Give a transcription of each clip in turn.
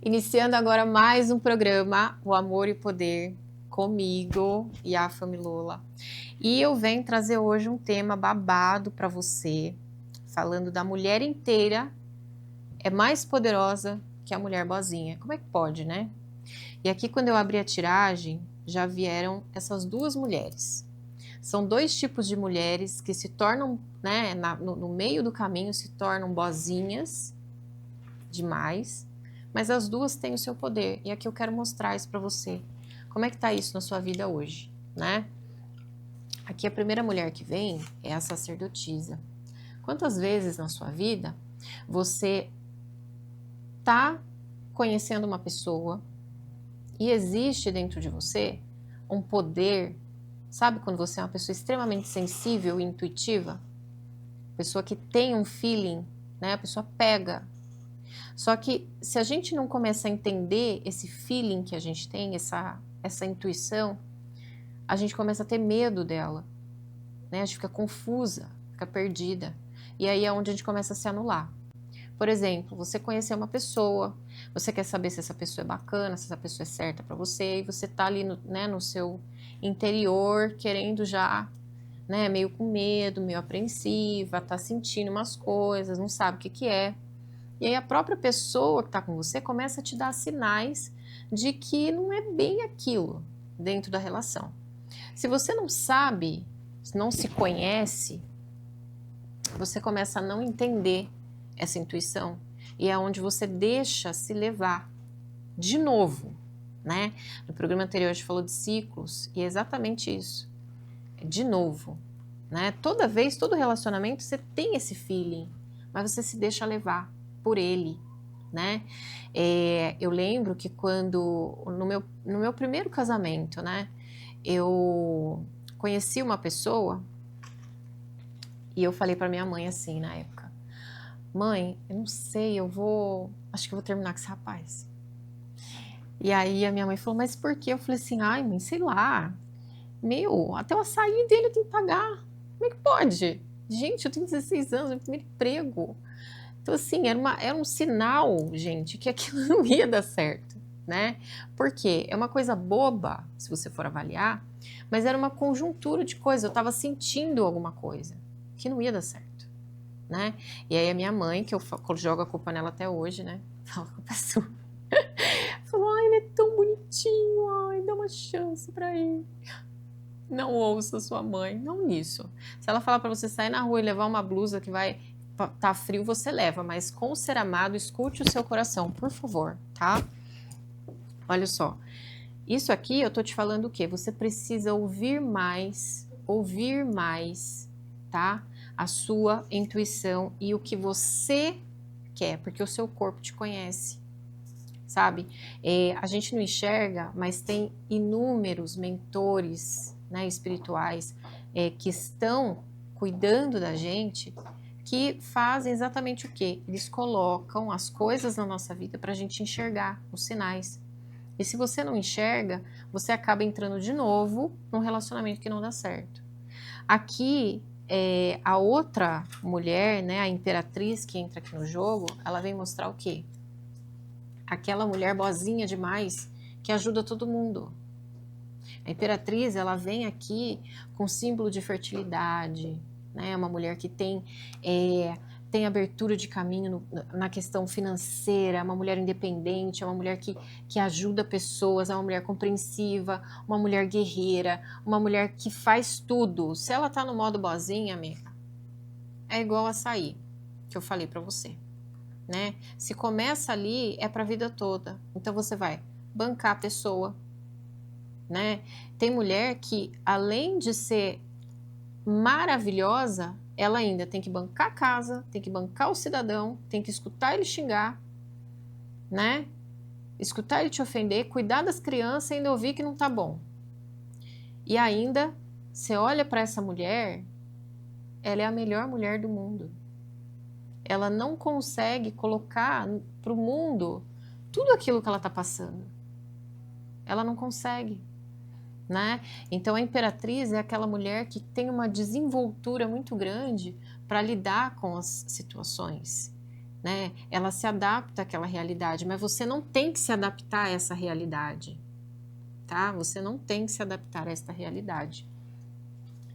Iniciando agora mais um programa, O Amor e o Poder, comigo, Yafa Milola. E eu venho trazer hoje um tema babado para você, falando da mulher inteira é mais poderosa que a mulher boazinha. Como é que pode, né? E aqui, quando eu abri a tiragem, já vieram essas duas mulheres. São dois tipos de mulheres que se tornam, né, no meio do caminho, se tornam boazinhas demais, mas as duas têm o seu poder. E aqui eu quero mostrar isso para você. Como é que tá isso na sua vida hoje, né? Aqui a primeira mulher que vem é a sacerdotisa. Quantas vezes na sua vida você tá conhecendo uma pessoa e existe dentro de você um poder, sabe quando você é uma pessoa extremamente sensível e intuitiva? Pessoa que tem um feeling, né? A pessoa pega. Só que se a gente não começa a entender esse feeling que a gente tem, essa intuição, a gente começa a ter medo dela, né? A gente fica confusa, fica perdida. E aí é onde a gente começa a se anular. Por exemplo, você conheceu uma pessoa, você quer saber se essa pessoa é bacana, se essa pessoa é certa para você, e você tá ali no seu interior, querendo já, né, meio com medo, meio apreensiva, tá sentindo umas coisas, não sabe o que que é. E aí a própria pessoa que tá com você começa a te dar sinais de que não é bem aquilo dentro da relação. Se você não sabe, não se conhece, você começa a não entender essa intuição e é onde você deixa se levar de novo, né? No programa anterior a gente falou de ciclos e é exatamente isso, de novo, né? Toda vez, todo relacionamento você tem esse feeling, mas você se deixa levar por ele, né? Eu lembro que quando no meu primeiro casamento, né? Eu conheci uma pessoa e eu falei para minha mãe assim na época: mãe, eu não sei, acho que eu vou terminar com esse rapaz. E aí a minha mãe falou, mas por quê? Eu falei assim, ai mãe, sei lá, até o açaí dele eu tenho que pagar, como é que pode? Gente, eu tenho 16 anos, meu primeiro emprego. Então assim, era um sinal, gente, que aquilo não ia dar certo, né? Por quê? É uma coisa boba, se você for avaliar, mas era uma conjuntura de coisas, eu tava sentindo alguma coisa que não ia dar certo, né? E aí a minha mãe, que eu jogo a culpa nela até hoje, né? Fala, a culpa é sua. Falou, ai, ele é tão bonitinho, ai, dá uma chance pra ele. Não ouça sua mãe, não nisso. Se ela falar pra você sair na rua e levar uma blusa que vai tá frio, você leva, mas com o ser amado, escute o seu coração, por favor, tá? Olha só, isso aqui eu tô te falando o quê? Você precisa ouvir mais, tá? A sua intuição e o que você quer, porque o seu corpo te conhece, sabe? A gente não enxerga, mas tem inúmeros mentores, né, espirituais que estão cuidando da gente, que fazem exatamente o quê? Eles colocam as coisas na nossa vida para a gente enxergar os sinais. E se você não enxerga, você acaba entrando de novo num relacionamento que não dá certo. Aqui, a outra mulher, né, a imperatriz que entra aqui no jogo, ela vem mostrar o quê? Aquela mulher boazinha demais que ajuda todo mundo. A imperatriz, ela vem aqui com símbolo de fertilidade, né? Uma mulher que tem abertura de caminho na questão financeira, uma mulher independente, é uma mulher que ajuda pessoas, é uma mulher compreensiva, uma mulher guerreira, uma mulher que faz tudo. Se ela tá no modo boazinha, amiga, é igual açaí, que eu falei pra você, né? Se começa ali, é pra vida toda. Então você vai bancar a pessoa, né? Tem mulher que, além de ser maravilhosa, ela ainda tem que bancar a casa, tem que bancar o cidadão, tem que escutar ele xingar, né? Escutar ele te ofender, cuidar das crianças e ainda ouvir que não tá bom. E ainda, você olha para essa mulher, ela é a melhor mulher do mundo. Ela não consegue colocar pro mundo tudo aquilo que ela tá passando. Ela não consegue. Né? Então a imperatriz é aquela mulher que tem uma desenvoltura muito grande para lidar com as situações. né? Ela se adapta àquela realidade, mas você não tem que se adaptar a essa realidade, tá? Você não tem que se adaptar a esta realidade.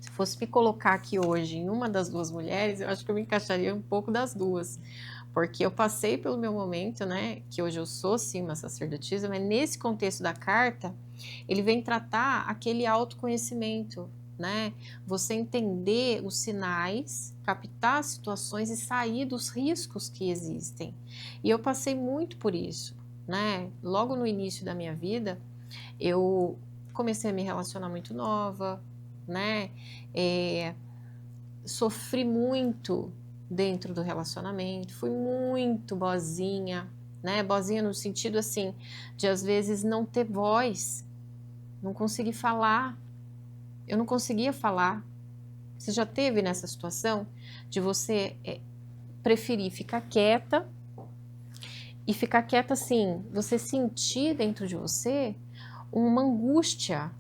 Se fosse me colocar aqui hoje em uma das duas mulheres, eu acho que eu me encaixaria um pouco das duas, porque eu passei pelo meu momento, né? Que hoje eu sou sim uma sacerdotisa, mas nesse contexto da carta, ele vem tratar aquele autoconhecimento, né? Você entender os sinais, captar as situações e sair dos riscos que existem. E eu passei muito por isso, né? Logo no início da minha vida, eu comecei a me relacionar muito nova, né? Sofri muito dentro do relacionamento, fui muito boazinha, né? Boazinha no sentido assim, de às vezes não ter voz, não conseguir falar. Eu não conseguia falar. Você já teve nessa situação de você preferir ficar quieta e ficar quieta assim, você sentir dentro de você uma angústia,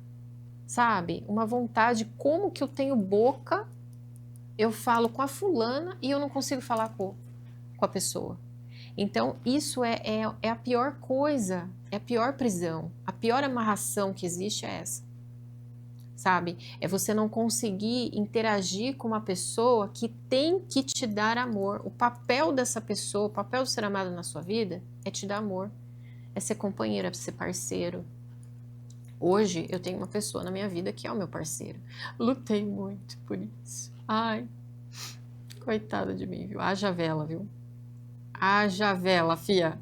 sabe? Uma vontade, como que eu tenho boca, eu falo com a fulana e eu não consigo falar com a pessoa. Então, isso é a pior coisa, é a pior prisão, a pior amarração que existe é essa, sabe? É você não conseguir interagir com uma pessoa que tem que te dar amor. O papel dessa pessoa, o papel do ser amado na sua vida é te dar amor, é ser companheiro, é ser parceiro. Hoje eu tenho uma pessoa na minha vida que é o meu parceiro. Lutei muito por isso. Ai, coitada de mim, viu? Haja vela, viu? Haja vela, fia.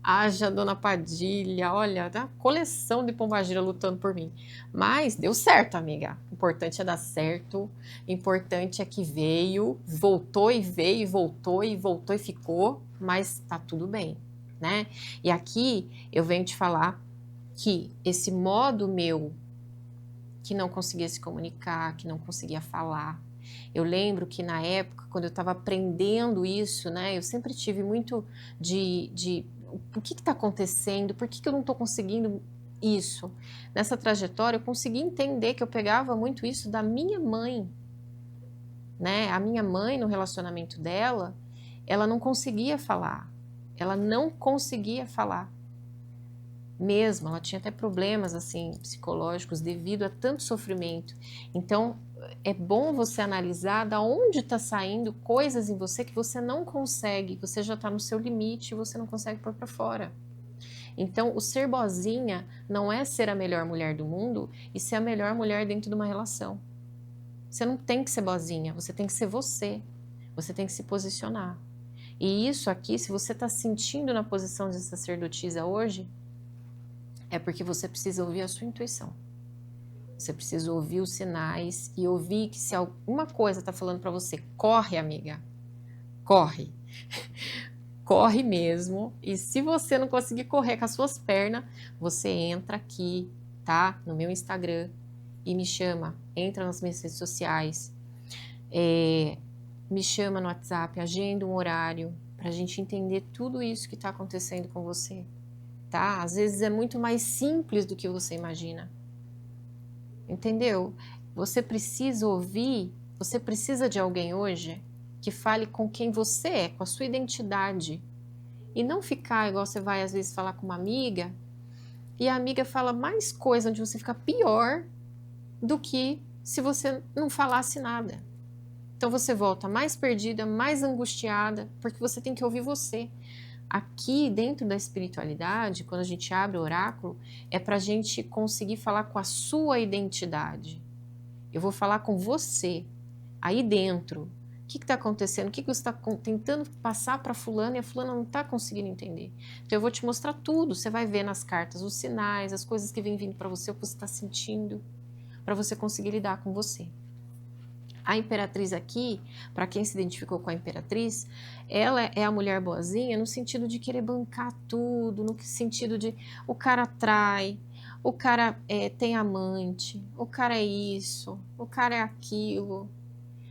Haja Dona Padilha. Olha, tá coleção de pombagira lutando por mim. Mas deu certo, amiga. O importante é dar certo. O importante é que veio, voltou e veio, voltou e voltou e ficou. Mas tá tudo bem, né? E aqui eu venho te falar que esse modo meu que não conseguia se comunicar, que não conseguia falar. Eu lembro que na época, quando eu estava aprendendo isso, né, eu sempre tive muito de o que está acontecendo, por que eu não estou conseguindo isso? Nessa trajetória, eu consegui entender que eu pegava muito isso da minha mãe, né? A minha mãe, no relacionamento dela, ela não conseguia falar, ela não conseguia falar mesmo, ela tinha até problemas assim psicológicos devido a tanto sofrimento. Então, é bom você analisar da onde está saindo coisas em você que você não consegue, você já está no seu limite e você não consegue pôr para fora. Então, o ser boazinha não é ser a melhor mulher do mundo e ser a melhor mulher dentro de uma relação. Você não tem que ser boazinha, você tem que ser você. Você tem que se posicionar. E isso aqui, se você está sentindo na posição de sacerdotisa hoje, é porque você precisa ouvir a sua intuição. Você precisa ouvir os sinais e ouvir que se alguma coisa está falando para você, corre, amiga, corre. Corre mesmo. E se você não conseguir correr com as suas pernas, você entra aqui, tá? No meu Instagram e me chama. Entra nas minhas redes sociais. Me chama no WhatsApp, agenda um horário para a gente entender tudo isso que está acontecendo com você, tá? Às vezes é muito mais simples do que você imagina. Entendeu? Você precisa ouvir, você precisa de alguém hoje que fale com quem você é, com a sua identidade. E não ficar igual você vai às vezes falar com uma amiga e a amiga fala mais coisa onde você fica pior do que se você não falasse nada. Então você volta mais perdida, mais angustiada, porque você tem que ouvir você. Aqui dentro da espiritualidade, quando a gente abre o oráculo, é para a gente conseguir falar com a sua identidade. Eu vou falar com você, aí dentro. O que está acontecendo? O que você está tentando passar para fulana e a fulana não está conseguindo entender? Então eu vou te mostrar tudo. Você vai ver nas cartas os sinais, as coisas que vêm vindo para você, o que você está sentindo, para você conseguir lidar com você. A imperatriz aqui, para quem se identificou com a imperatriz, ela é a mulher boazinha no sentido de querer bancar tudo, no sentido de o cara trai, o cara tem amante, o cara é isso, o cara é aquilo,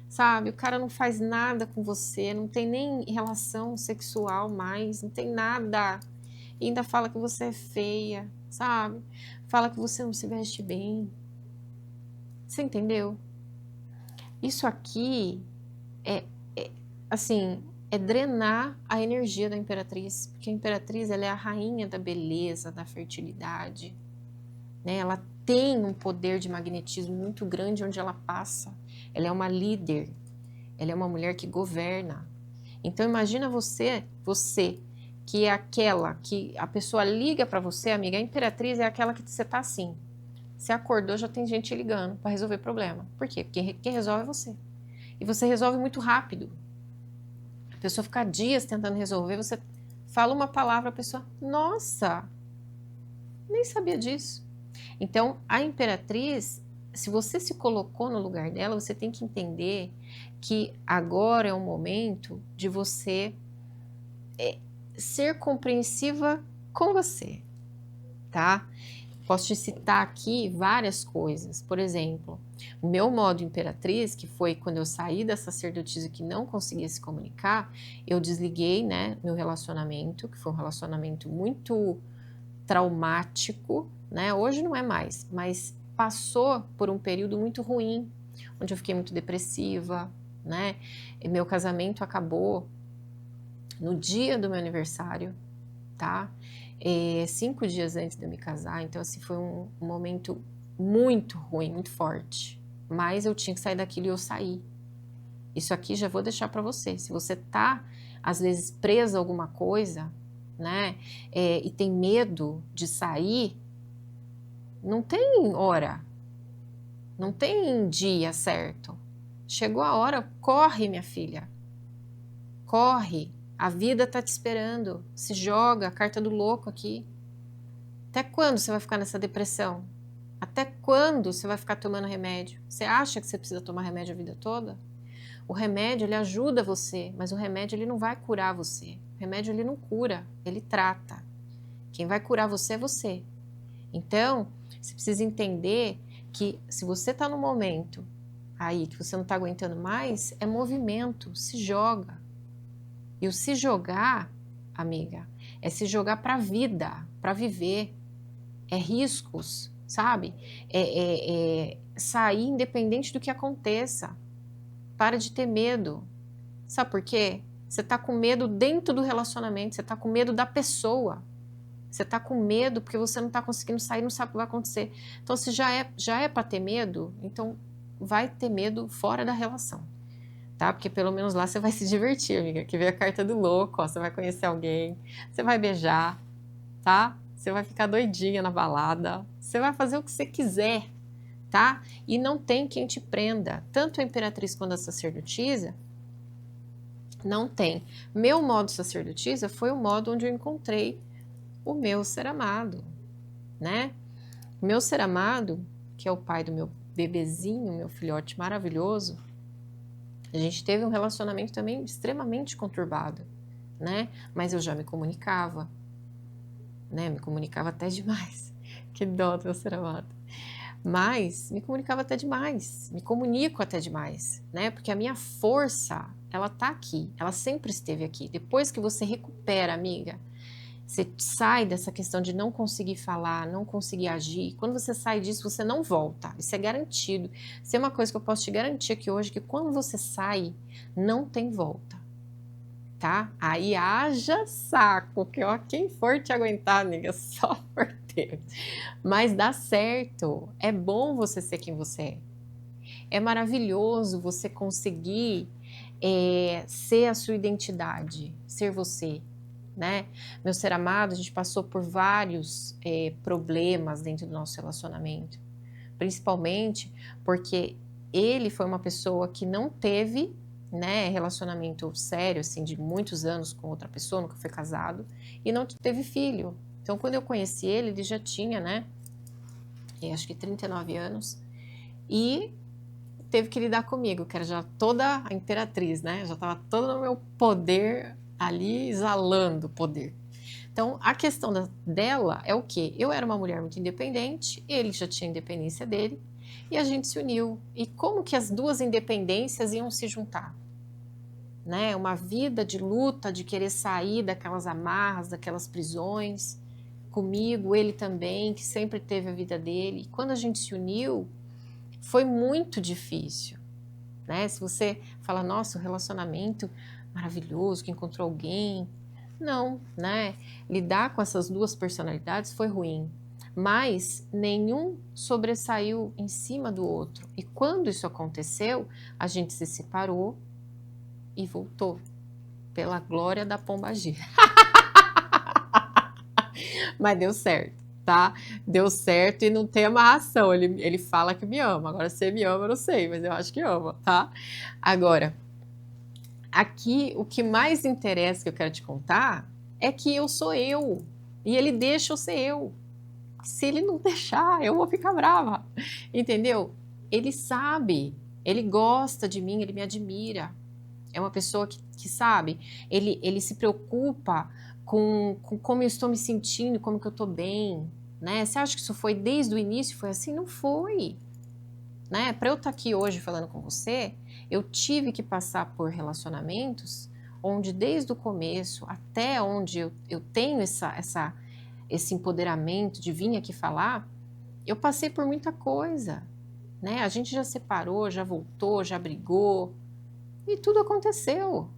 sabe? O cara não faz nada com você, não tem nem relação sexual mais, não tem nada. E ainda fala que você é feia, sabe? Fala que você não se veste bem. Você entendeu? Isso aqui é assim, é drenar a energia da Imperatriz, porque a Imperatriz ela é a rainha da beleza, da fertilidade, né? Ela tem um poder de magnetismo muito grande onde ela passa. Ela é uma líder, ela é uma mulher que governa. Então imagina você que é aquela que a pessoa liga para você, amiga. A Imperatriz é aquela que você tá assim. Você acordou, já tem gente ligando para resolver problema. Por quê? Porque quem resolve é você. E você resolve muito rápido. A pessoa fica dias tentando resolver, você fala uma palavra, a pessoa, nossa, nem sabia disso. Então, a Imperatriz, se você se colocou no lugar dela, você tem que entender que agora é o momento de você ser compreensiva com você, tá? Posso te citar aqui várias coisas. Por exemplo, o meu modo Imperatriz, que foi quando eu saí da sacerdotisa que não conseguia se comunicar, eu desliguei, né, meu relacionamento, que foi um relacionamento muito traumático, né? Hoje não é mais, mas passou por um período muito ruim, onde eu fiquei muito depressiva, né? E meu casamento acabou no dia do meu aniversário, tá? 5 dias antes de eu me casar, então assim, foi um momento muito ruim, muito forte. Mas eu tinha que sair daquilo e eu saí. Isso aqui já vou deixar para você. Se você tá, às vezes, presa a alguma coisa, né? E tem medo de sair, não tem hora, não tem dia certo. Chegou a hora, corre, minha filha. Corre. A vida tá te esperando. Se joga, a carta do louco aqui. Até quando você vai ficar nessa depressão? Até quando você vai ficar tomando remédio? Você acha que você precisa tomar remédio a vida toda? O remédio, ele ajuda você, mas o remédio, ele não vai curar você. O remédio, ele não cura, ele trata. Quem vai curar você é você. Então, você precisa entender que se você está no momento aí que você não está aguentando mais, é movimento, se joga. E o se jogar, amiga, é se jogar para a vida, para viver. É riscos, sabe? É sair independente do que aconteça. Para de ter medo. Sabe por quê? Você tá com medo dentro do relacionamento, você tá com medo da pessoa. Você tá com medo porque você não tá conseguindo sair, não sabe o que vai acontecer. Então, se já é para ter medo, então vai ter medo fora da relação, tá? Porque pelo menos lá você vai se divertir, amiga. Que vem a carta do louco, ó, você vai conhecer alguém, você vai beijar, tá? Você vai ficar doidinha na balada, você vai fazer o que você quiser, tá? E não tem quem te prenda. Tanto a Imperatriz quanto a sacerdotisa, não tem. Meu modo sacerdotisa foi o modo onde eu encontrei o meu ser amado, né? O meu ser amado, que é o pai do meu bebezinho, meu filhote maravilhoso, a gente teve um relacionamento também extremamente conturbado, né? Mas eu já me comunicava, né? Me comunicava até demais. Que dó do meu ser amado. Mas me comunicava até demais, me comunico até demais, né? Porque a minha força, ela tá aqui, ela sempre esteve aqui. Depois que você recupera, amiga, você sai dessa questão de não conseguir falar, não conseguir agir. Quando você sai disso, você não volta. Isso é garantido. Isso é uma coisa que eu posso te garantir aqui hoje, que quando você sai, não tem volta, tá? Aí haja saco, que ó, quem for te aguentar, amiga, só por Deus. Mas dá certo. É bom você ser quem você é. É maravilhoso você conseguir ser a sua identidade, ser você, né? Meu ser amado, a gente passou por vários problemas dentro do nosso relacionamento, principalmente porque ele foi uma pessoa que não teve, né, relacionamento sério, assim, de muitos anos com outra pessoa, nunca foi casado, e não teve filho. Então, quando eu conheci ele, ele já tinha, né, acho que 39 anos, e teve que lidar comigo, que era já toda a imperatriz, né? Já estava todo no meu poder ali, exalando poder. Então, a questão dela é o quê? Eu era uma mulher muito independente, ele já tinha a independência dele, e a gente se uniu. E como que as duas independências iam se juntar? Né? Uma vida de luta, de querer sair daquelas amarras, daquelas prisões, comigo, ele também, que sempre teve a vida dele. E quando a gente se uniu, foi muito difícil, né? Se você fala, nossa, o relacionamento maravilhoso, que encontrou alguém. Não, né? Lidar com essas duas personalidades foi ruim, mas nenhum sobressaiu em cima do outro. E quando isso aconteceu, a gente se separou e voltou, pela glória da pombagira. Mas deu certo, tá? Deu certo e não tem amarração. Ele fala que me ama. Agora, se ele me ama, eu não sei, mas eu acho que ama, tá? Agora, aqui o que mais interessa que eu quero te contar é que eu sou eu. E ele deixa eu ser eu. Se ele não deixar, eu vou ficar brava. Entendeu? Ele sabe, ele gosta de mim, ele me admira. É uma pessoa que sabe, ele se preocupa com como eu estou me sentindo, como que eu estou bem, né? Você acha que isso foi desde o início? Foi assim? Não foi, né? Para eu estar aqui hoje falando com você, eu tive que passar por relacionamentos onde desde o começo até onde eu tenho esse empoderamento de vir aqui falar, eu passei por muita coisa, né? A gente já separou, já voltou, já brigou, e tudo aconteceu.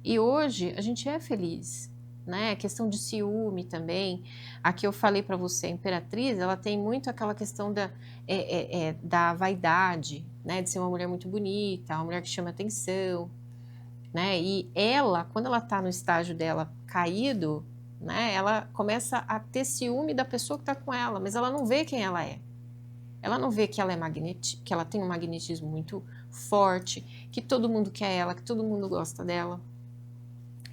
E hoje a gente é feliz, né? A questão de ciúme também. Aqui eu falei para você, a Imperatriz, ela tem muito aquela questão da vaidade, né? De ser uma mulher muito bonita, uma mulher que chama atenção, né? E ela, quando ela tá no estágio dela caído, né? Ela começa a ter ciúme da pessoa que tá com ela, mas ela não vê quem ela é. Ela não vê que ela que ela tem um magnetismo muito forte, que todo mundo quer ela, que todo mundo gosta dela,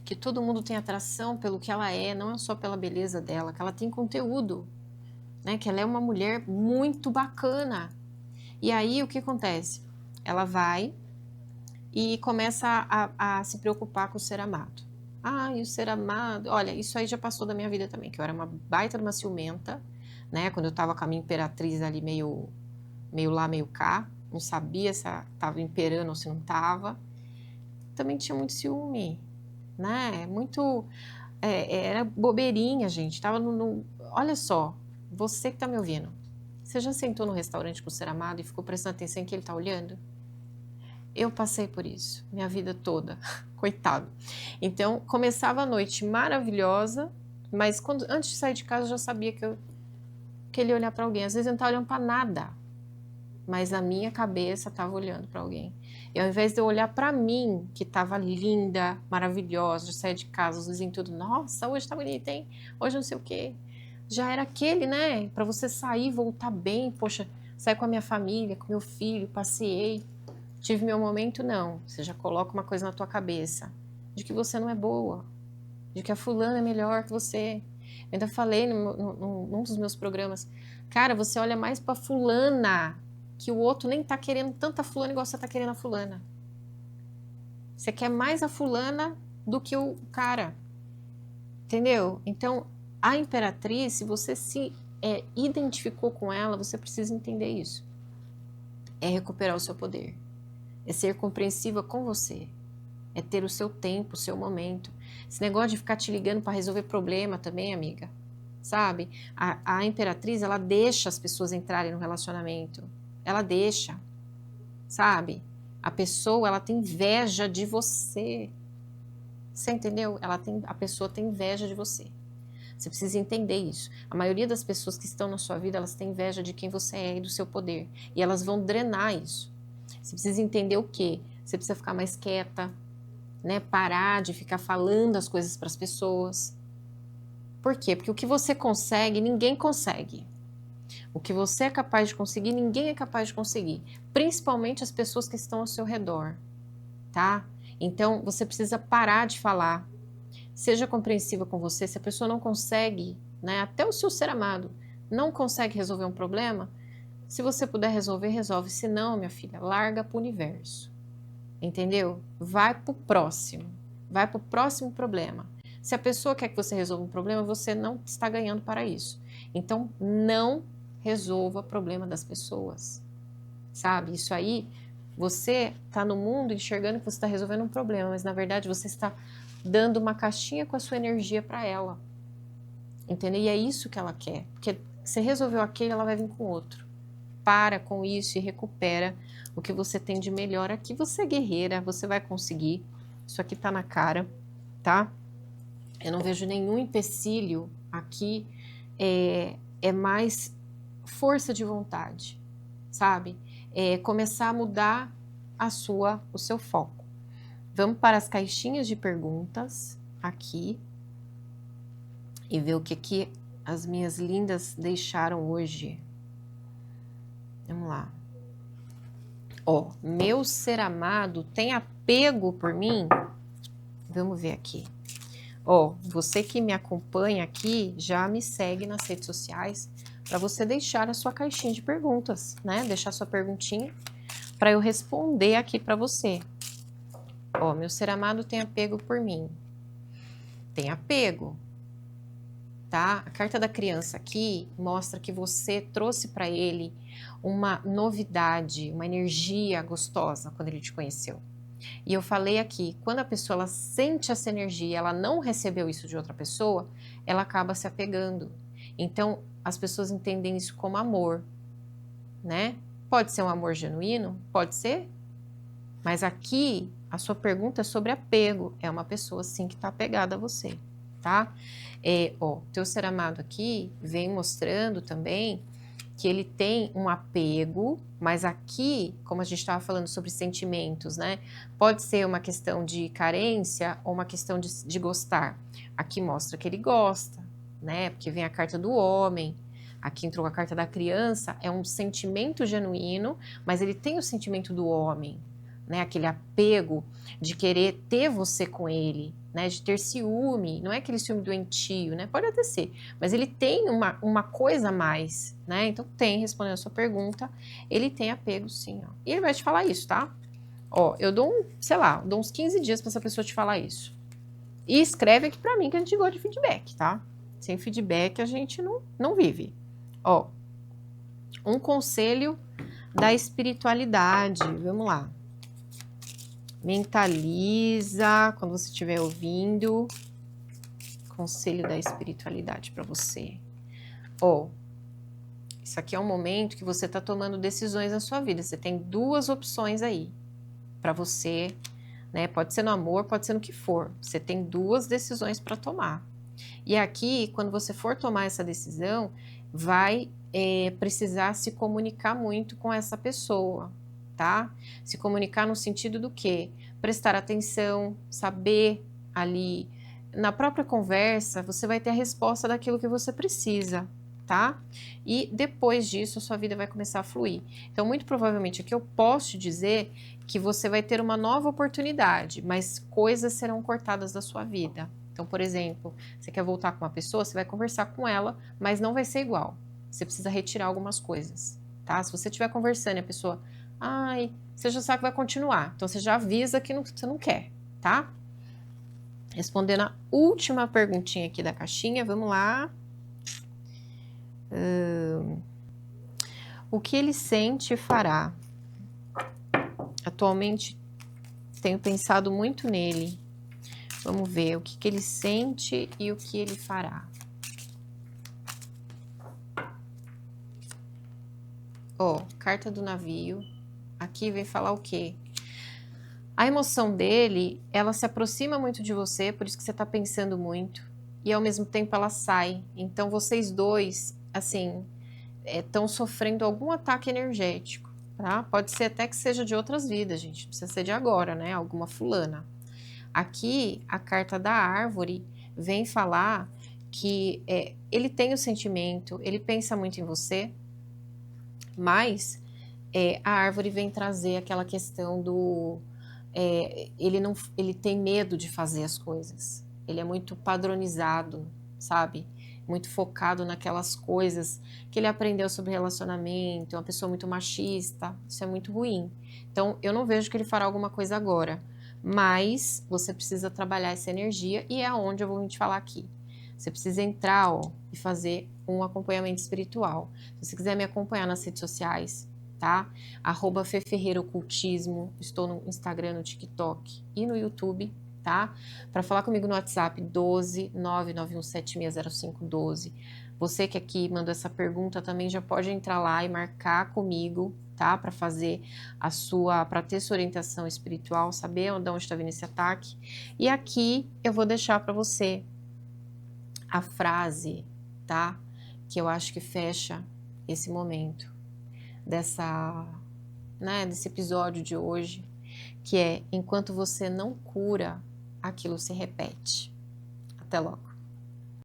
que todo mundo tem atração pelo que ela é, não é só pela beleza dela, que ela tem conteúdo, né? Que ela é uma mulher muito bacana. E aí o que acontece? Ela vai e começa a se preocupar com o ser amado. Ah, e o ser amado? Olha, isso aí já passou da minha vida também, que eu era uma baita de uma ciumenta, né? Quando eu tava com a minha imperatriz ali meio lá, meio cá, não sabia se tava imperando ou se não tava. Também tinha muito ciúme, né? Muito. Era bobeirinha, gente. Tava Olha só, você que tá me ouvindo. Você já sentou no restaurante com o ser amado e ficou prestando atenção em que ele tá olhando? Eu passei por isso, minha vida toda. Coitado. Então, começava a noite maravilhosa, mas antes de sair de casa eu já sabia que ele ia olhar para alguém. Às vezes ele não tá olhando para nada, mas a minha cabeça estava olhando para alguém. E ao invés de eu olhar para mim, que estava linda, maravilhosa, já saía de casa, os vizinhos tudo, nossa, hoje tá bonita, hein? Hoje não sei o quê. Já era aquele, né? Para você sair, voltar bem, poxa, sair com a minha família, com meu filho, passei, tive meu momento, não. Você já coloca uma coisa na tua cabeça, de que você não é boa, de que a fulana é melhor que você. Eu ainda falei num dos meus programas, cara, você olha mais pra fulana, que o outro nem tá querendo tanta fulana igual você tá querendo a fulana. Você quer mais a fulana do que o cara. Entendeu? Então, a Imperatriz, se você se identificou com ela, você precisa entender isso. É recuperar o seu poder. É ser compreensiva com você. É ter o seu tempo, o seu momento. Esse negócio de ficar te ligando para resolver problema também, amiga. Sabe? A Imperatriz, ela deixa as pessoas entrarem no relacionamento. Ela deixa. Sabe? A pessoa, ela tem inveja de você. Você entendeu? A pessoa tem inveja de você. Você precisa entender isso. A maioria das pessoas que estão na sua vida, elas têm inveja de quem você é e do seu poder. E elas vão drenar isso. Você precisa entender o quê? Você precisa ficar mais quieta, né? Parar de ficar falando as coisas para as pessoas. Por quê? Porque o que você consegue, ninguém consegue. O que você é capaz de conseguir, ninguém é capaz de conseguir. Principalmente as pessoas que estão ao seu redor, tá? Então, você precisa parar de falar. Seja compreensiva com você. Se a pessoa não consegue, né? Até o seu ser amado não consegue resolver um problema, se você puder resolver, resolve. Se não, minha filha, larga pro universo. Entendeu? Vai pro próximo. Vai pro próximo problema. Se a pessoa quer que você resolva um problema, você não está ganhando para isso. Então, não resolva o problema das pessoas. Sabe? Isso aí, você está no mundo enxergando que você está resolvendo um problema, mas na verdade você está dando uma caixinha com a sua energia para ela. Entendeu? E é isso que ela quer. Porque você resolveu aquele, ela vai vir com outro. Para com isso e recupera o que você tem de melhor aqui. Você é guerreira, você vai conseguir. Isso aqui tá na cara, tá? Eu não vejo nenhum empecilho aqui, é mais força de vontade, sabe? É começar a mudar o seu foco. Vamos para as caixinhas de perguntas aqui e ver o que as minhas lindas deixaram hoje. Vamos lá. Ó, meu ser amado tem apego por mim? Vamos ver aqui. Ó, você que me acompanha aqui, já me segue nas redes sociais para você deixar a sua caixinha de perguntas, né? Deixar sua perguntinha para eu responder aqui para você. Ó, meu ser amado tem apego por mim. Tem apego, tá? A carta da criança aqui mostra que você trouxe para ele uma novidade, uma energia gostosa quando ele te conheceu. E eu falei aqui, quando a pessoa ela sente essa energia, ela não recebeu isso de outra pessoa, ela acaba se apegando. Então, as pessoas entendem isso como amor, né? Pode ser um amor genuíno? Pode ser. Mas aqui, a sua pergunta é sobre apego. É uma pessoa, sim, que está apegada a você, tá? Ó, teu ser amado aqui vem mostrando também que ele tem um apego, mas aqui, como a gente estava falando sobre sentimentos, né? Pode ser uma questão de carência ou uma questão de gostar. Aqui mostra que ele gosta, né? Porque vem a carta do homem, aqui entrou a carta da criança, é um sentimento genuíno, mas ele tem o sentimento do homem, né? Aquele apego de querer ter você com ele, né? De ter ciúme, não é aquele ciúme doentio, né? Pode até ser, mas ele tem uma coisa a mais, né? Então tem, respondendo a sua pergunta, ele tem apego sim, ó. E ele vai te falar isso, tá? Ó, eu dou dou uns 15 dias para essa pessoa te falar isso. E escreve aqui para mim que a gente gosta de feedback, tá? Sem feedback a gente não vive. Ó, um conselho da espiritualidade, vamos lá. Mentaliza, quando você estiver ouvindo, conselho da espiritualidade para você. Ó, isso aqui é um momento que você está tomando decisões na sua vida. Você tem duas opções aí para você, né? Pode ser no amor, pode ser no que for. Você tem duas decisões para tomar. E aqui, quando você for tomar essa decisão, vai precisar se comunicar muito com essa pessoa, tá? Se comunicar no sentido do quê? Prestar atenção, saber ali, na própria conversa, você vai ter a resposta daquilo que você precisa, tá? E depois disso, a sua vida vai começar a fluir. Então, muito provavelmente, aqui eu posso te dizer que você vai ter uma nova oportunidade, mas coisas serão cortadas da sua vida. Então, por exemplo, você quer voltar com uma pessoa, você vai conversar com ela, mas não vai ser igual. Você precisa retirar algumas coisas, tá? Se você estiver conversando e a pessoa, ai, você já sabe que vai continuar. Então, você já avisa que você não quer, tá? Respondendo a última perguntinha aqui da caixinha, vamos lá. O que ele sente e fará? Atualmente, tenho pensado muito nele. Vamos ver o que ele sente e o que ele fará. Ó, carta do navio. Aqui vem falar o quê? A emoção dele, ela se aproxima muito de você, por isso que você tá pensando muito. E ao mesmo tempo ela sai. Então vocês dois, assim, estão sofrendo algum ataque energético, tá? Pode ser até que seja de outras vidas, gente. Não precisa ser de agora, né? Alguma fulana. Aqui, a carta da árvore vem falar que ele tem o sentimento, ele pensa muito em você, mas a árvore vem trazer aquela questão do... ele tem medo de fazer as coisas. Ele é muito padronizado, sabe? Muito focado naquelas coisas que ele aprendeu sobre relacionamento, é uma pessoa muito machista, isso é muito ruim. Então, eu não vejo que ele fará alguma coisa agora, mas você precisa trabalhar essa energia e é aonde eu vou te falar aqui. Você precisa entrar, ó, e fazer um acompanhamento espiritual. Se você quiser me acompanhar nas redes sociais, tá? @FeFerreiraOcultismo, estou no Instagram, no TikTok e no YouTube, tá? Para falar comigo no WhatsApp, 12 991760512. Você que aqui mandou essa pergunta também já pode entrar lá e marcar comigo, tá? Para fazer para ter sua orientação espiritual, saber onde está vindo esse ataque. E aqui eu vou deixar para você a frase, tá? Que eu acho que fecha esse momento desse episódio de hoje, que é: enquanto você não cura, aquilo se repete. Até logo.